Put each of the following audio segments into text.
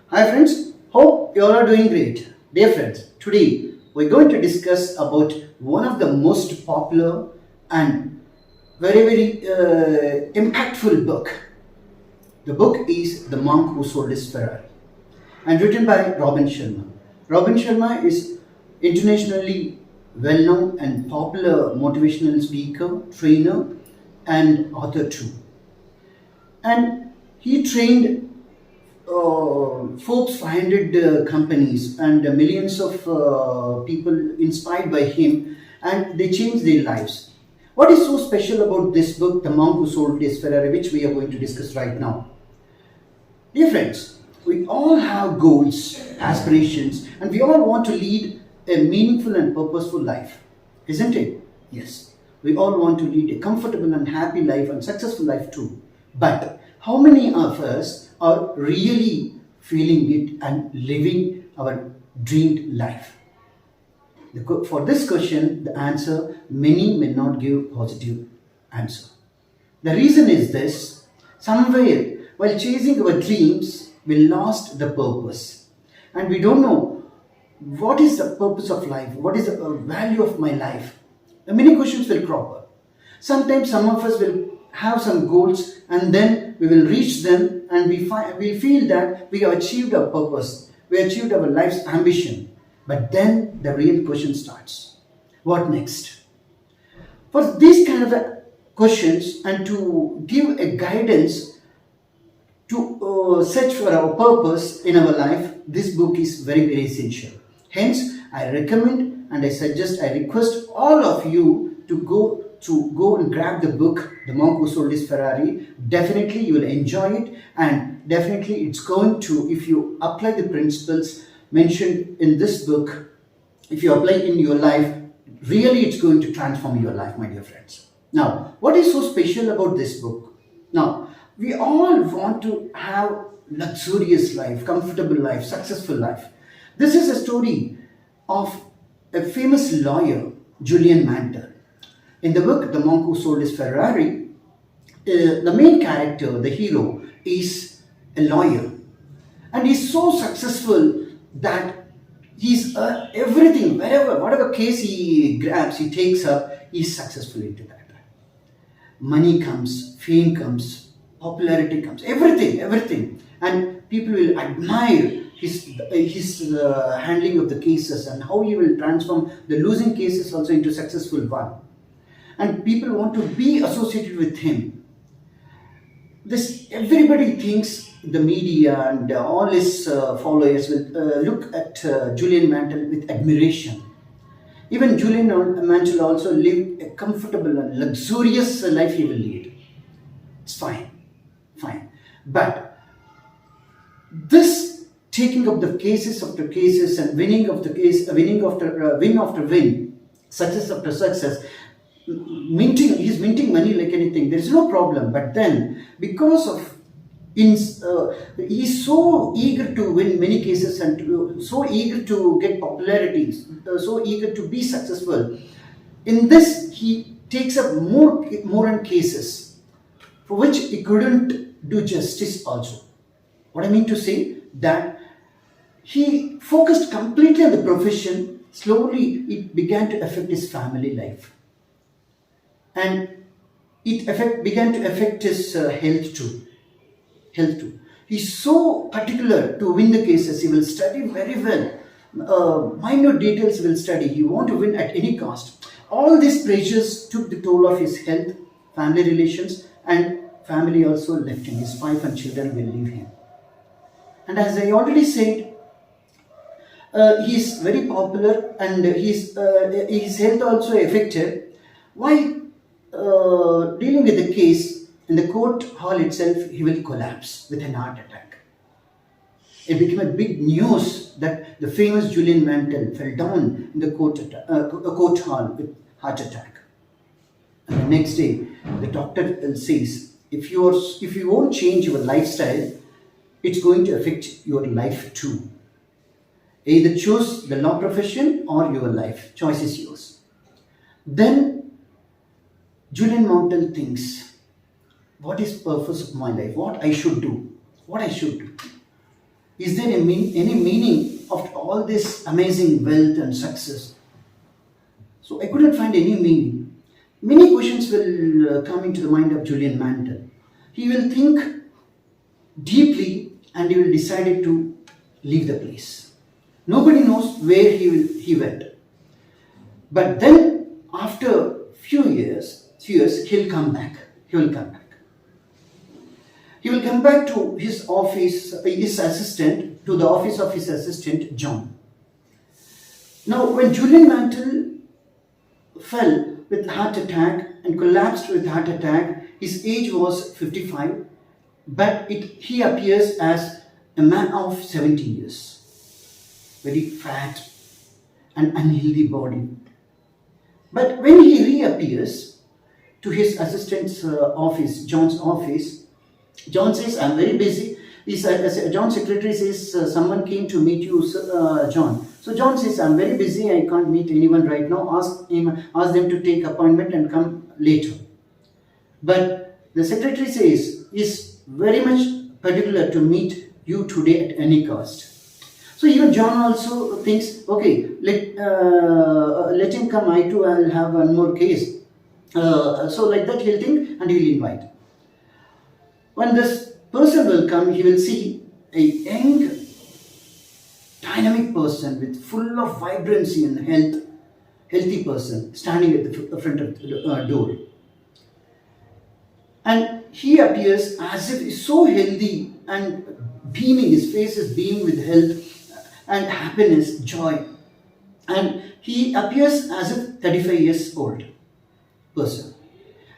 Hi friends, hope you all are doing great. Dear friends, today we're going to discuss about one of the most popular and very impactful book. The book is The Monk Who Sold His Ferrari and written by Robin Sharma. Robin Sharma is internationally well-known and popular motivational speaker, trainer and author too. And he trained Forbes 500 companies and millions of people inspired by him, and they changed their lives. What is so special about this book, The Monk Who Sold His Ferrari, which we are going to discuss right now? Dear friends, we all have goals, aspirations, and we all want to lead a meaningful and purposeful life, isn't it? Yes. We all want to lead a comfortable and happy life and successful life too. But how many of us are really feeling it and living our dreamed life? For this question, the answer many may not give positive answer. The reason is this: somewhere while chasing our dreams, we lost the purpose, and we don't know what is the purpose of life, what is the value of my life. Many questions will crop up. Sometimes some of us will have some goals and then we will reach them and we feel that we have achieved our purpose, we achieved our life's ambition. But then the real question starts. What next? For these kind of questions and to give a guidance to search for our purpose in our life, this book is very essential. Hence, I recommend and I suggest, I request all of you to go and grab the book, The Monk Who Sold His Ferrari. Definitely you will enjoy it, and definitely it's going to, if you apply the principles mentioned in this book, if you apply in your life, really it's going to transform your life, my dear friends. Now, what is so special about this book? Now, we all want to have luxurious life, comfortable life, successful life. This is a story of a famous lawyer, Julian Mantle. In the book, The Monk Who Sold His Ferrari, the main character, the hero, is a lawyer. And he's so successful that he's everything, whatever case he grabs, he takes up, he's successful into that. Money comes, fame comes, popularity comes, everything. And people will admire his handling of the cases and how he will transform the losing cases also into successful one. And people want to be associated with him. This everybody thinks, the media and all his followers will look at Julian Mantle with admiration. Even Julian Mantle also lived a comfortable and luxurious life he will lead. It's fine. But this taking up the cases after cases and winning of the case, win after win, success after success, he's minting money like anything. There's no problem. But then, because of he's so eager to win many cases and so eager to get popularity, so eager to be successful. In this, he takes up more and cases for which he couldn't do justice also. What I mean to say, that he focused completely on the profession. Slowly, it began to affect his family life. And it began to affect his health too. He's so particular to win the cases. He will study very well. Minor details will study. He wants to win at any cost. All these pressures took the toll of his health, family relations, and family also left him. His wife and children will leave him. And as I already said, he's very popular and his health also affected. While dealing with the case in the court hall itself, he will collapse with an heart attack. It became a big news that the famous Julian Mantle fell down in the court hall with heart attack. And the next day, the doctor says, if you won't change your lifestyle, it's going to affect your life too. Either choose the law profession or your life. Choice is yours. Then Julian Mantle thinks, what is purpose of my life? What I should do? Is there any meaning of all this amazing wealth and success? So I couldn't find any meaning. Many questions will come into the mind of Julian Mantle. He will think deeply and he will decide to leave the place. Nobody knows where he went. But then after few years, he'll come back. He will come back. He will come back to his office, to the office of his assistant, John. Now, when Julian Mantle fell with heart attack and collapsed with heart attack, his age was 55, but he appears as a man of 70 years, very fat and unhealthy body. But when he reappears to his assistant's office, John's office, John says, "I'm very busy." John's secretary says, "Someone came to meet you, John." So John says, "I'm very busy. I can't meet anyone right now. Ask them to take appointment and come later." But the secretary says, "Is very much particular to meet you today at any cost." So even John also thinks, "Okay, let him come. I too will have one more case." So like that he'll think and he'll invite. When this person will come, he will see a young, dynamic person with full of vibrancy and healthy person standing at the front of the door. And he appears as if he's so healthy and beaming, his face is beaming with health and happiness, joy. And he appears as if 35 years old person.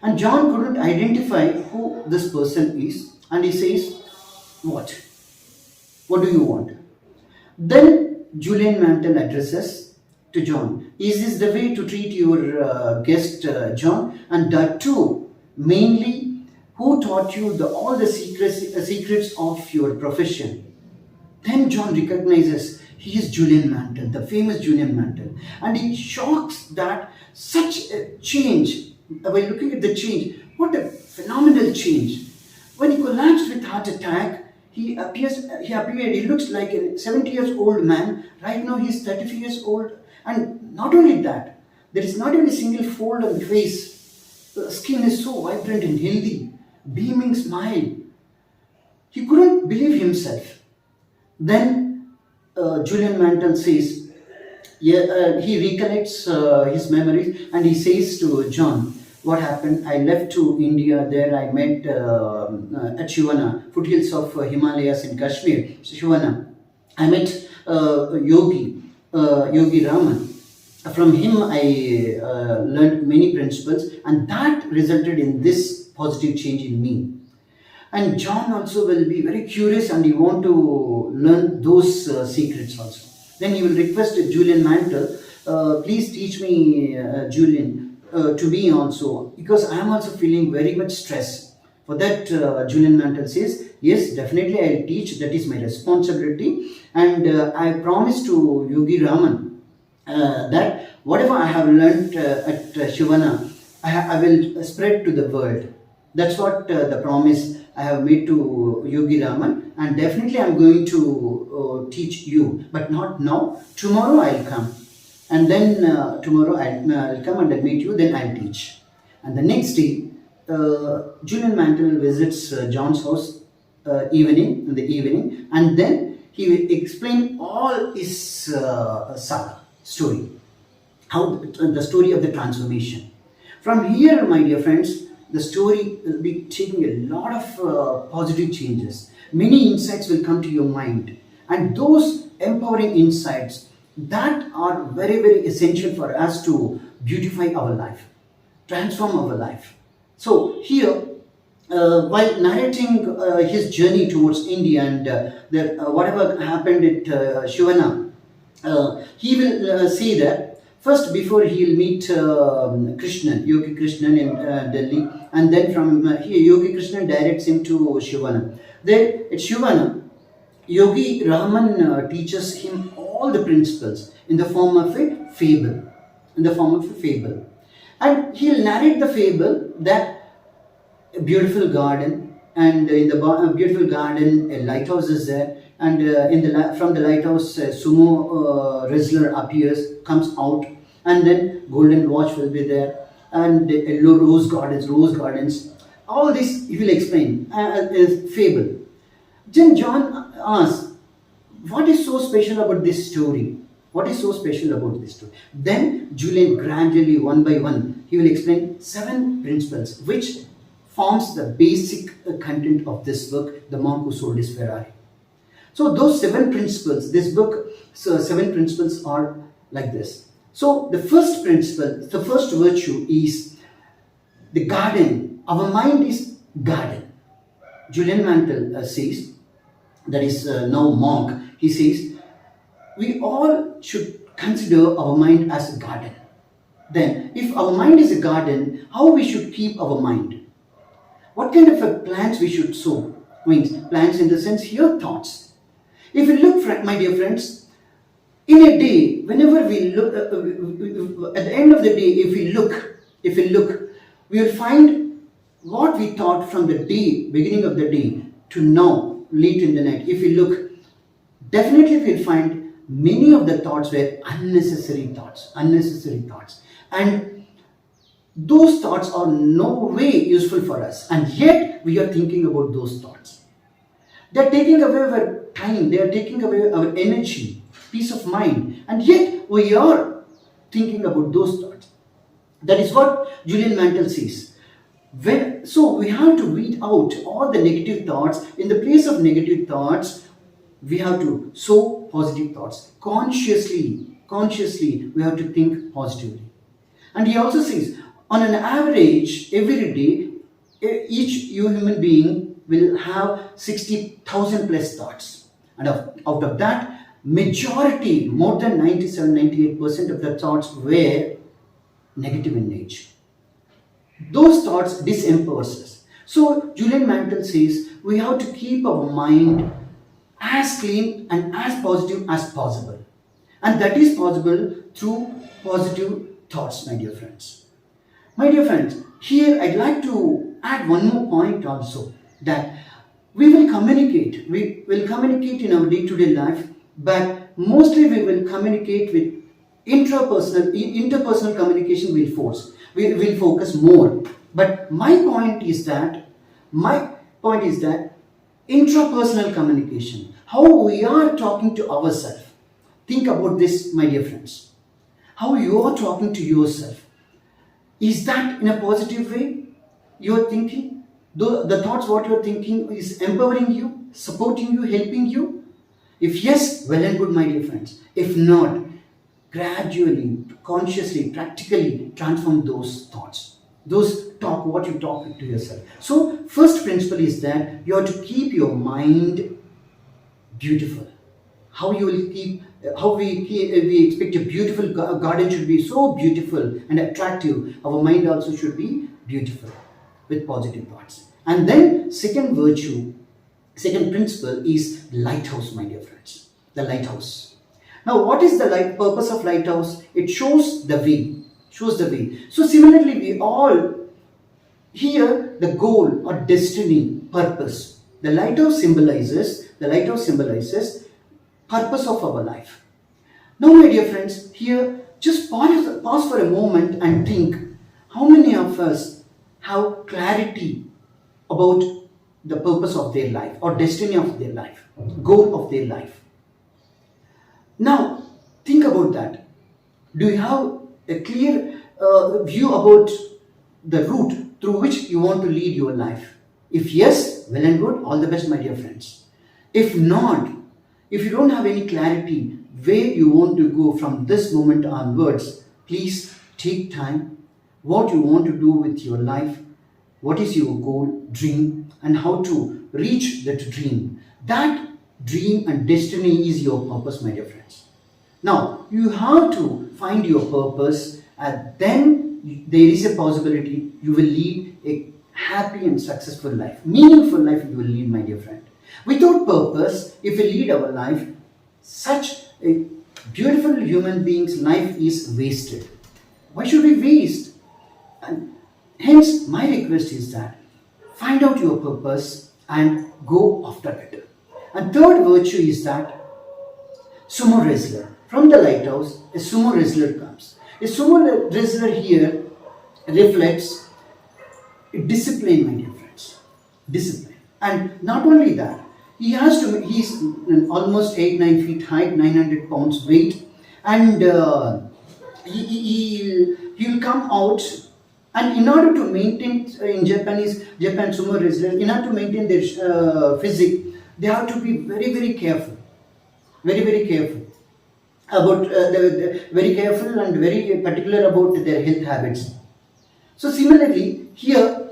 And John couldn't identify who this person is. And he says, "What? What do you want?" Then Julian Mantle addresses to John, "Is this the way to treat your guest, John? And that too, mainly, who taught you all the secrets of your profession?" Then John recognizes he is Julian Mantle, the famous Julian Mantle. And he shocks that such a change, by looking at the change, what a phenomenal change. When he collapsed with heart attack, he looks like a 70 years old man. Right now he is 35 years old. And not only that, there is not even a single fold on the face. The skin is so vibrant and healthy, beaming smile. He couldn't believe himself. Then Julian Mantle says, he recollects his memories and he says to John, "What happened? I left to India. There I met at Shivana, foothills of Himalayas in Kashmir. Shivana. I met Yogi Raman. From him I learned many principles and that resulted in this positive change in me." And John also will be very curious and he want to learn those secrets also. Then he will request Julian Mantle, "Please teach me, Julian, to me also, because I am also feeling very much stress." For that, Julian Mantle says, "Yes, definitely I will teach. That is my responsibility. And I promise to Yogi Raman that whatever I have learnt at Shivana, I will spread to the world." That's what the promise I have made to Yogi Raman, and definitely I am going to teach you, but not now. Tomorrow I'll come, and then tomorrow I'll come and I'll meet you. Then I'll teach. And the next day, Julian Mantle visits John's house in the evening, and then he will explain all his story, how the story of the transformation. From here, my dear friends, the story will be taking a lot of positive changes. Many insights will come to your mind, and those empowering insights that are very, very essential for us to beautify our life, transform our life. So here, while narrating his journey towards India and whatever happened at Shivana, he will say that first, before he'll meet Yogi Krishnan in Delhi, and then from here, Yogi Krishnan directs him to Shivana. There at Shivana, Yogi Rahman teaches him all the principles in the form of a fable. And he'll narrate the fable that a beautiful garden, and in the beautiful garden, a lighthouse is there. and from the lighthouse, sumo wrestler appears, comes out, and then golden watch will be there, and yellow rose gardens. All this he will explain is fable. Then John asks, what is so special about this story? What is so special about this story? Then Julian gradually, one by one, he will explain 7 principles which forms the basic content of this book, The Monk Who Sold His Ferrari. So those 7 principles, this book, so 7 principles are like this. So the first principle, the first virtue is the garden. Our mind is garden. Julian Mantel says, that is now monk, he says, we all should consider our mind as a garden. Then, if our mind is a garden, how we should keep our mind? What kind of plants we should sow? Means plants in the sense here thoughts. If you look, my dear friends, in a day, whenever we look, at the end of the day, if we look, we will find what we thought from the day, beginning of the day to now, late in the night. If we look, definitely we will find many of the thoughts were unnecessary thoughts, and those thoughts are no way useful for us, and yet we are thinking about those thoughts. They are taking away our time, they are taking away our energy, peace of mind, and yet we are thinking about those thoughts. That is what Julian Mantel says. So we have to weed out all the negative thoughts. In the place of negative thoughts, we have to sow positive thoughts. Consciously, we have to think positively. And he also says, on an average, every day, each human being will have 60,000 plus thoughts. And out of that, majority, more than 97-98% of the thoughts were negative in nature. Those thoughts disempowers us. So Julian Mantel says we have to keep our mind as clean and as positive as possible. And that is possible through positive thoughts, my dear friends. My dear friends, here I'd like to add one more point also, that we will communicate. We will communicate in our day-to-day life, but mostly we will communicate with interpersonal communication will force. We will focus more. But my point is that intrapersonal communication, how we are talking to ourselves. Think about this, my dear friends. How you are talking to yourself. Is that in a positive way you are thinking? The thoughts what you are thinking is empowering you, supporting you, helping you? If yes, well and good, my dear friends. If not, gradually, consciously, practically transform those thoughts. What you talk to yourself. So, first principle is that you have to keep your mind beautiful. How we expect a beautiful garden should be so beautiful and attractive. Our mind also should be beautiful with positive thoughts. And then second principle is lighthouse, my dear friends. The lighthouse. Now, what is the purpose of lighthouse? It shows the way. So similarly, we all here the goal or destiny, purpose. The lighthouse symbolizes purpose of our life. Now, my dear friends, here just pause for a moment and think, how many of us have clarity about the purpose of their life or destiny of their life, goal of their life? Now, think about that. Do you have a clear view about the route through which you want to lead your life? If yes, well and good, all the best, my dear friends. If not, if you don't have any clarity where you want to go from this moment onwards, please take time. What you want to do with your life, what is your goal, dream, and how to reach that dream. That dream and destiny is your purpose, my dear friends. Now, you have to find your purpose, and then there is a possibility you will lead a happy and successful life. Meaningful life you will lead, my dear friend. Without purpose, if we lead our life, such a beautiful human being's life is wasted. Why should we waste? And hence, my request is that find out your purpose and go after it. And third virtue is that sumo wrestler. From the lighthouse, a sumo wrestler comes. A sumo wrestler here reflects discipline, my dear friends. Discipline. And not only that, he's almost 8 9 feet height, 900 pounds weight, and he'll come out. And in order to maintain, in Japan sumo wrestlers, in order to maintain their physique, they have to be very, very careful, very, very careful about very careful and very particular about their health habits. So similarly, here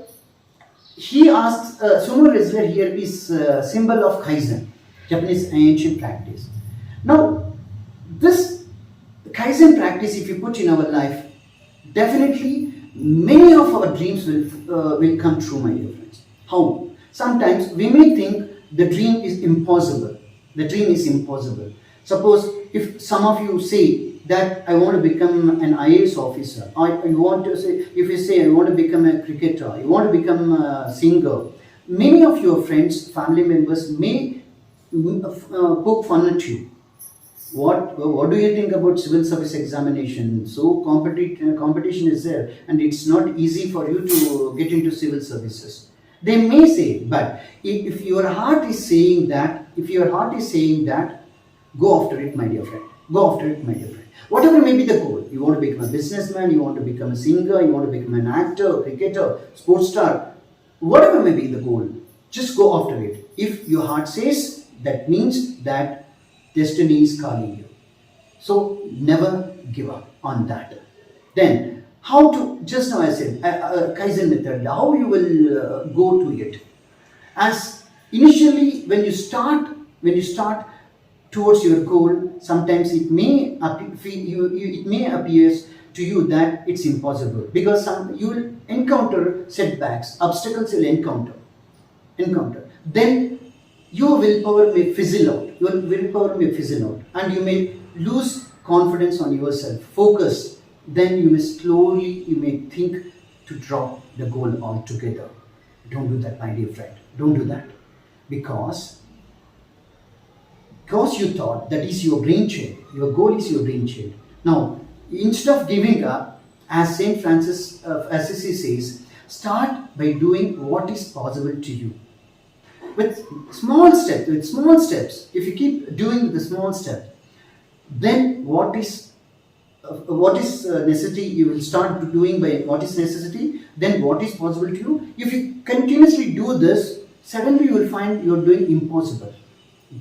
he asks, sumo wrestler here is symbol of Kaizen, Japanese ancient practice. Now, this Kaizen practice, if you put in our life, definitely many of our dreams will come true, my dear friends. How? Sometimes we may think the dream is impossible. The dream is impossible. Suppose if some of you say that I want to become an IAS officer, or you want to say, if you say I want to become a cricketer, you want to become a singer, many of your friends, family members may poke fun at you. What do you think about civil service examination? So competition is there, and it's not easy for you to get into civil services. They may say, but if your heart is saying that, go after it, my dear friend. Go after it, my dear friend. Whatever may be the goal, you want to become a businessman, you want to become a singer, you want to become an actor, cricketer, sports star, whatever may be the goal, just go after it. If your heart says, that means that destiny is calling you. So never give up on that. Then, how to, just now I said, Kaizen method, how you will go to it. As initially, when you start towards your goal, sometimes it may appear to you that it's impossible, because you will encounter setbacks, obstacles you'll encounter. Then your willpower may fizzle out. And you may lose confidence on yourself, focus. Then you may think to drop the goal altogether. Don't do that, my dear friend. Don't do that. Because you thought that is your brainchild. Your goal is your brainchild. Now, instead of giving up, as Saint Francis of Assisi says, start by doing what is possible to you. With small steps. If you keep doing the small step, then what is necessity, you will start doing by what is necessity, then what is possible to you. If you continuously do this, suddenly you will find you are doing impossible.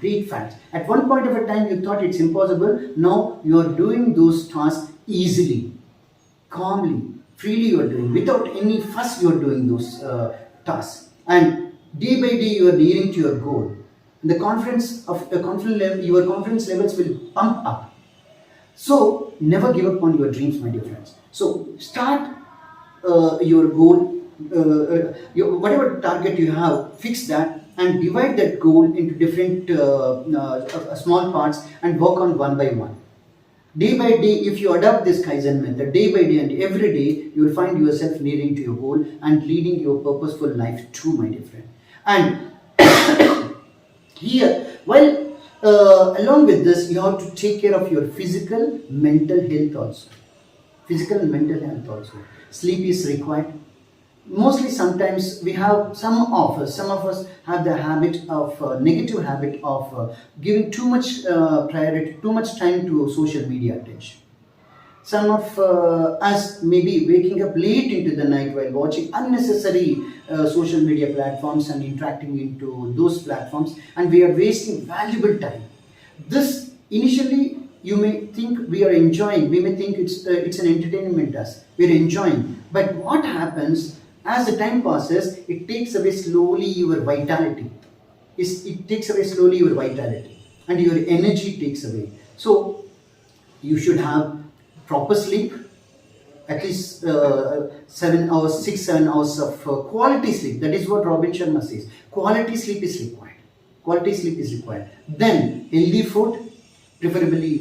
Great facts. At one point of a time you thought it's impossible, now you are doing those tasks easily, calmly, freely you are doing, without any fuss you are doing those tasks. And day by day you are nearing to your goal. And your confidence levels will pump up. So never give up on your dreams, my dear friends. So start your goal, whatever target you have, fix that and divide that goal into different small parts and work on one by one. Day by day, if you adopt this Kaizen method, day by day and every day, you will find yourself nearing to your goal and leading your purposeful life true, my dear friend. And here, while along with this, you have to take care of your physical, mental health also. Physical and mental health also. Sleep is required. Mostly sometimes we have, some of us have the habit of, negative habit of giving too much priority, too much time to social media attention. Some of us may be waking up late into the night while watching unnecessary social media platforms and interacting into those platforms, and we are wasting valuable time. This initially you may think we are enjoying, we may think it's an entertainment us, we are enjoying. But what happens as the time passes, it takes away slowly your vitality. It takes away slowly your vitality and your energy takes away. So you should have proper sleep, at least 7 hours, 6-7 hours of quality sleep. That is what Robin Sharma says. Quality sleep is required. Quality sleep is required. Then healthy food, preferably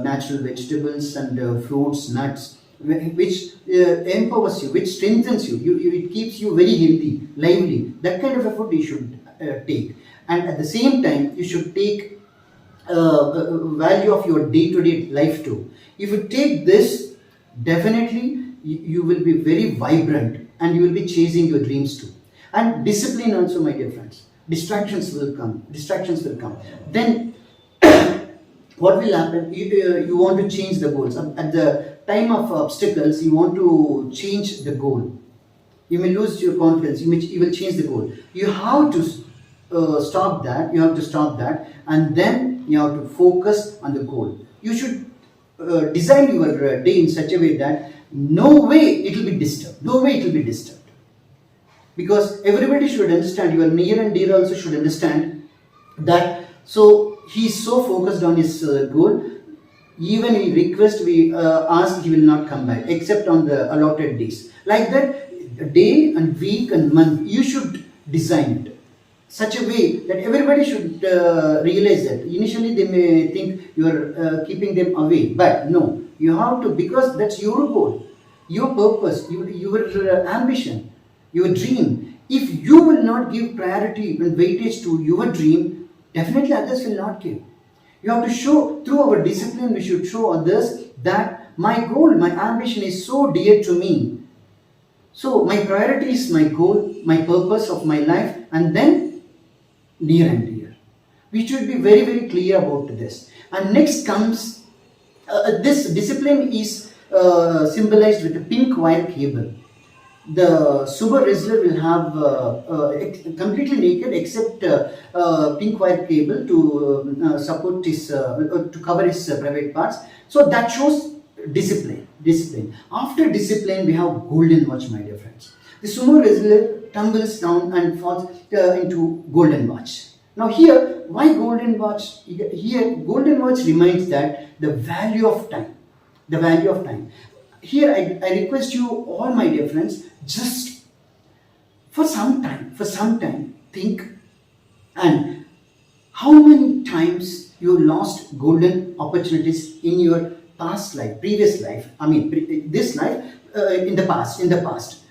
natural vegetables and fruits, nuts, which empowers you, which strengthens you. It keeps you very healthy, lively. That kind of a food you should take. And at the same time, you should take value of your day-to-day life too. If you take this, definitely you will be very vibrant and you will be chasing your dreams too. And discipline also, my dear friends. Distractions will come. Distractions will come. Then what will happen? You want to change the goals. At the time of obstacles, you want to change the goal. You may lose your confidence. You will change the goal. You have to stop that. You have to stop that, and then you have to focus on the goal. You should design your day in such a way that no way it will be disturbed. No way it will be disturbed. Because everybody should understand, your near and dear also should understand that. So he is so focused on his goal, even we request, we ask, he will not come back except on the allotted days. Like that, day and week and month, you should design it such a way that everybody should realize that. Initially they may think you are keeping them away, but no, you have to, because that's your goal, your purpose, your ambition, your dream. If you will not give priority and weightage to your dream, definitely others will not give. You have to show, through our discipline, we should show others that my goal, my ambition is so dear to me. So my priority is my goal, my purpose of my life, and then near and dear. We should be very, very clear about this. And next comes, this discipline is symbolized with a pink wire cable. The super wrestler will have completely naked except pink wire cable to support his, to cover his private parts. So that shows discipline. Discipline. After discipline, we have golden watch, my dear friends. The sumo wrestler tumbles down and falls into golden watch. Now here, why golden watch? Here, golden watch reminds that the value of time. The value of time. Here, I request you all, my dear friends, just for some time, think, and how many times you lost golden opportunities in your past life, previous life, this life, in the past.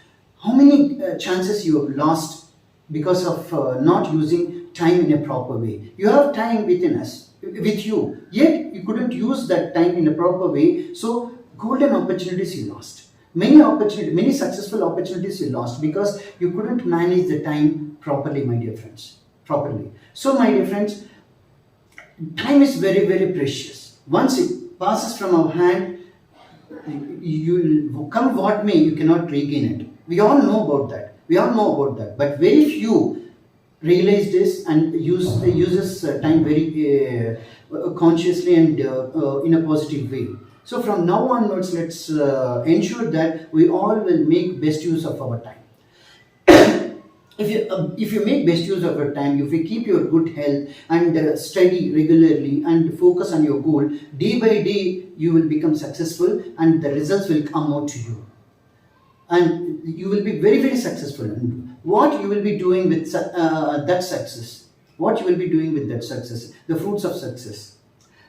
How many chances you have lost because of not using time in a proper way? You have time within us, with you, yet you couldn't use that time in a proper way. So golden opportunities you lost. Many successful opportunities you lost because you couldn't manage the time properly, my dear friends. Properly. So, my dear friends, time is very, very precious. Once it passes from our hand, you come what may, you cannot regain it. We all know about that. But very few realize this and uses time very consciously and in a positive way. So from now onwards, let's ensure that we all will make best use of our time. If you make best use of your time, if you keep your good health and study regularly and focus on your goal, day by day you will become successful and the results will come out to you. And you will be very, very successful. And what you will be doing with that success? What you will be doing with that success? The fruits of success.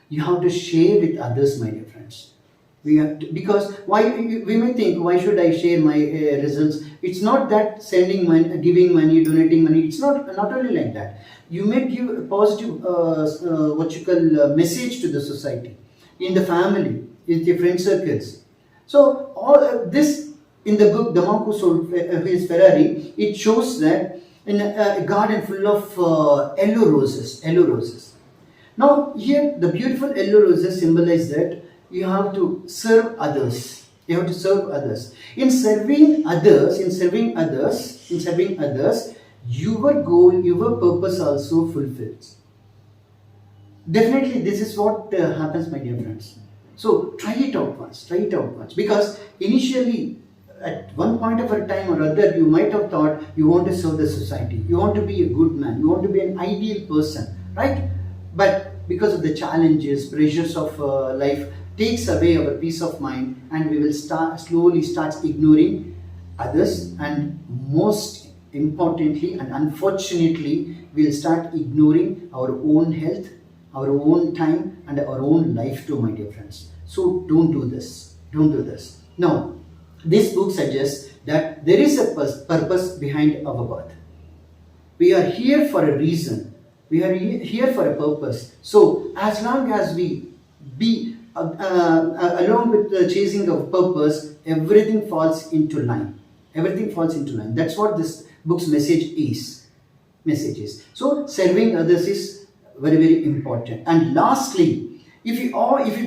You have to share with others, my dear friends. Because why we may think, why should I share my results? It's not that sending money, giving money, donating money. It's not only like that. You may give a positive message to the society, in the family, in the friend circles. So all this in the book, The Monk Who Sold His Ferrari, it shows that in a garden full of yellow roses. Now here the beautiful yellow roses symbolize that you have to serve others. In serving others, your goal, your purpose also fulfills. Definitely, this is what happens, my dear friends. So try it out once. Because initially, at one point of a time or other, you might have thought you want to serve the society. You want to be a good man. You want to be an ideal person, right? But because of the challenges, pressures of life, takes away our peace of mind, and we will slowly start ignoring others, and most importantly and unfortunately, we will start ignoring our own health, our own time, and our own life too, my dear friends. So don't do this. Now, this book suggests that there is a purpose behind our birth. We are here for a reason. We are here for a purpose. So, as long as we be along with the chasing of purpose, everything falls into line. Everything falls into line. That's what this book's message is. So, serving others is very, very important. And lastly, if you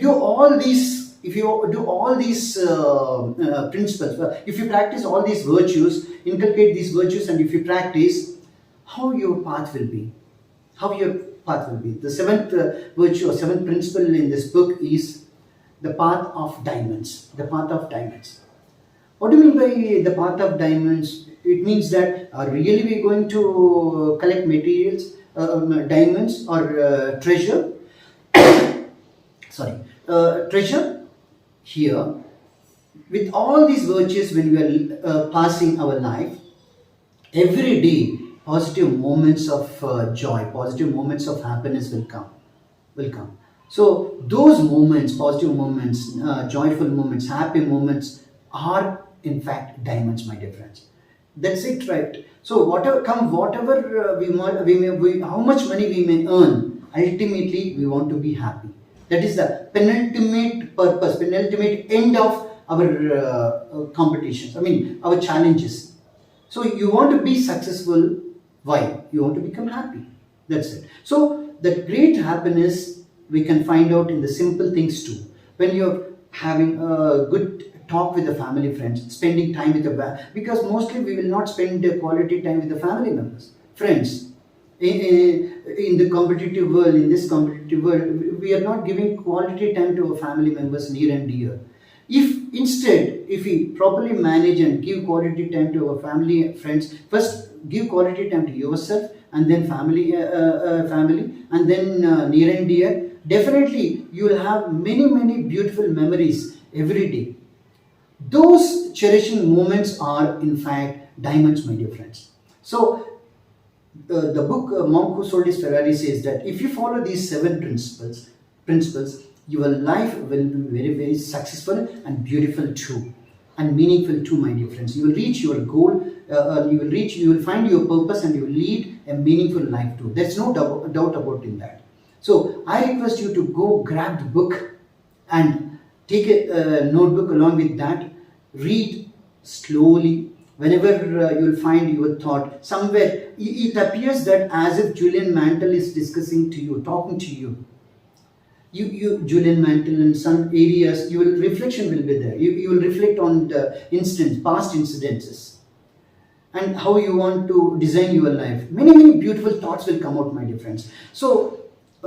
do all these, if you do all these principles, if you practice all these virtues, inculcate these virtues, and if you practice, how your path will be. How your path will be. The seventh virtue or seventh principle in this book is the path of diamonds. The path of diamonds. What do you mean by the path of diamonds? It means that really we're going to collect materials, diamonds or treasure. Sorry, treasure here. With all these virtues, when we are passing our life, every day positive moments of joy, positive moments of happiness will come. So those moments, positive moments, joyful moments, happy moments are in fact diamonds, my dear friends. That's it, right? So whatever how much money we may earn, ultimately we want to be happy. That is the penultimate purpose, penultimate end of our competitions. I mean our challenges. So you want to be successful. Why? You want to become happy. That's it. So that great happiness we can find out in the simple things too. When you're having a good talk with the family friends, spending time with because mostly we will not spend quality time with the family members, friends. In the competitive world, in this competitive world, we are not giving quality time to our family members near and dear. If we properly manage and give quality time to our family friends, first give quality time to yourself, and then family, and then near and dear. Definitely, you will have many beautiful memories every day. Those cherishing moments are in fact diamonds, my dear friends. So the book Monk Who Sold His Ferrari says that if you follow these seven principles, your life will be very, very successful and beautiful too, and meaningful too, my dear friends. You will reach your goal. You will find your purpose, and you will lead a meaningful life too. There's no doubt about in that. So I request you to go grab the book and take a notebook along with that. Read slowly. Whenever you will find your thought somewhere, it appears that as if Julian Mantle is discussing to you, talking to you. Julian Mantle, in some areas, reflection will be there. You will reflect on the past incidences, and how you want to design your life. Many beautiful thoughts will come out, my dear friends. So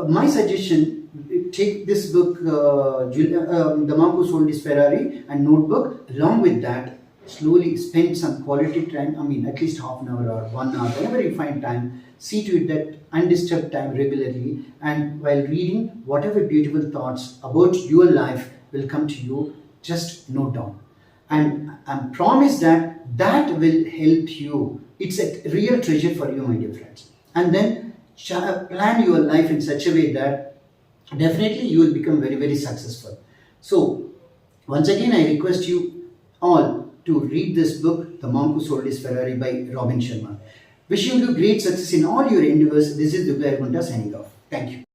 my suggestion, take this book, The Monk Who Sold His Ferrari, and notebook. Along with that, slowly spend some quality time. I mean, at least half an hour or 1 hour, whenever you find time. See to it that undisturbed time regularly, and while reading, whatever beautiful thoughts about your life will come to you, just note down. And I promise that will help you. It's a real treasure for you, my dear friends. And then plan your life in such a way that definitely you will become very, very successful. So once again, I request you all to read this book, The Monk Who Sold His Ferrari by Robin Sharma. Wishing you great success in all your endeavors. This is Durga Yaragunta signing off. Thank you.